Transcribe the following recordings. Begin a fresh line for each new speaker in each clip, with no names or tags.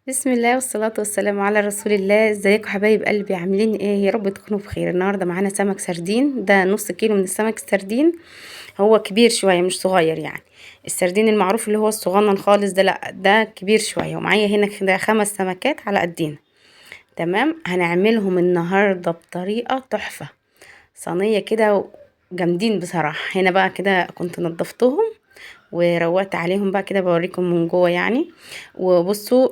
بسم الله والصلاة والسلام على رسول الله. ازيكم حبايب قلبي؟ عاملين ايه؟ يا رب تكونوا بخير. النهارده معانا سمك سردين، ده نص كيلو من السمك السردين. هو كبير شوية مش صغير يعني. السردين المعروف اللي هو الصغنن خالص ده، لا ده كبير شوية. ومعايا هنا كده 5 سمكات على قدينا. تمام، هنعملهم النهارده بطريقة تحفة، صينية كده جامدين بصراحة. هنا بقى كده كنت نضفتهم وروقت عليهم بقى كده، بوريكم من جوه يعني. وبصوا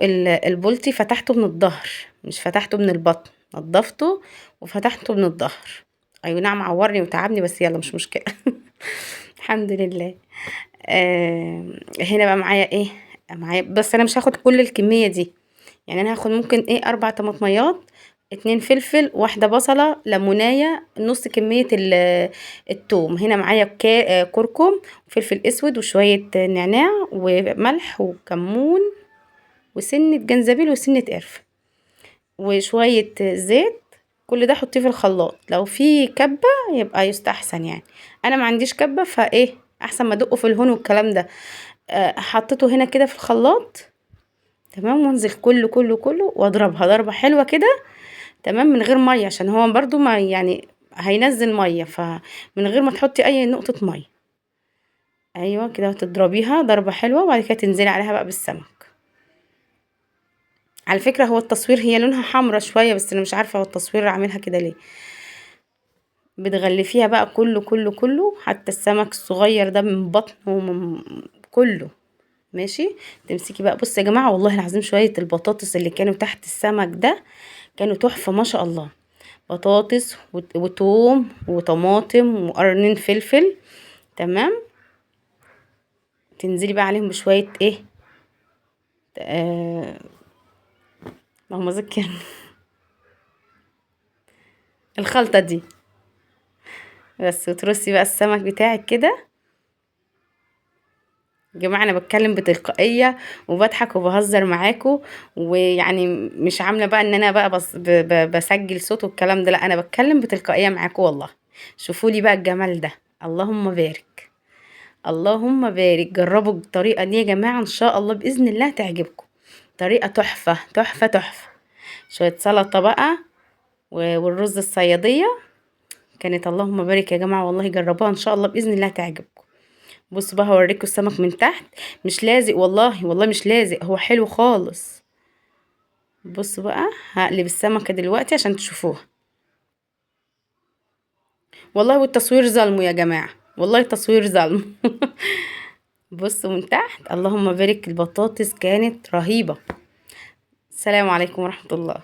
البولتي فتحته من الظهر، مش فتحته من البطن. نضفته وفتحته من الظهر. ايوه نعم، عورني وتعبني بس يلا مش مشكلة. الحمد لله. هنا بقى معايا ايه؟ معايا بس انا مش هاخد كل الكمية دي. يعني انا هاخد ممكن ايه 4 طماطميات، 2 فلفل، واحدة بصلة، ليموناية، نص كمية التوم. هنا معايا كركم وفلفل اسود وشوية نعناع وملح وكمون وسنة جنزبيل وسنة قرفة وشوية زيت. كل ده حطيه في الخلاط. لو في كبة يبقى يستحسن يعني. انا ما عنديش كبة فايه احسن ما ادقه في الهون والكلام ده. حطيته هنا كده في الخلاط. تمام، وانزل كله واضربها ضربة حلوة كده. تمام، من غير مية عشان هو برضو ما يعني هينزل مية، فمن غير ما تحطي اي نقطة مية. ايوه كده، هتضربيها ضربة حلوة وبعد كده تنزلي عليها بقى بالسمك. على فكرة هو التصوير هي لونها حمرا شوية، بس انا مش عارفة هو التصوير عاملها كده ليه. بتغلفيها بقى كله حتى السمك الصغير ده من بطنه ومن كله. ماشي. تمسكي بقى، بصي يا جماعة والله العظيم شوية البطاطس اللي كانوا تحت السمك ده كانوا تحفة ما شاء الله. بطاطس وتوم وطماطم وقرنين فلفل. تمام. تنزلي بقى عليهم بشوية ايه، آه اللهم ذكرني. الخلطة دي بس. وترصي بقى السمك بتاعك كده. يا جماعة انا بتكلم بتلقائية وبضحك وبهزر معاكم، ويعني مش عاملة بقى ان انا بقى بسجل صوت والكلام ده، لا انا بتكلم بتلقائية معاكم والله. شوفوا لي بقى الجمال ده، اللهم بارك. اللهم بارك. جربوا الطريقة دي يا جماعة ان شاء الله بإذن الله تعجبكم. طريقة تحفة تحفة تحفة. شوية سلطة بقى والرز الصيادية كانت اللهم بارك يا جماعة والله. جربوها ان شاء الله بإذن الله تعجبكم. بصوا بقى هوريكم السمك من تحت. مش لازق والله، والله مش لازق، هو حلو خالص. بصوا بقى، هقلب السمكة دلوقتي عشان تشوفوها. والله والتصوير ظلمه يا جماعة، والله التصوير ظلم. بصوا من تحت، اللهم بارك. البطاطس كانت رهيبة. السلام عليكم ورحمة الله.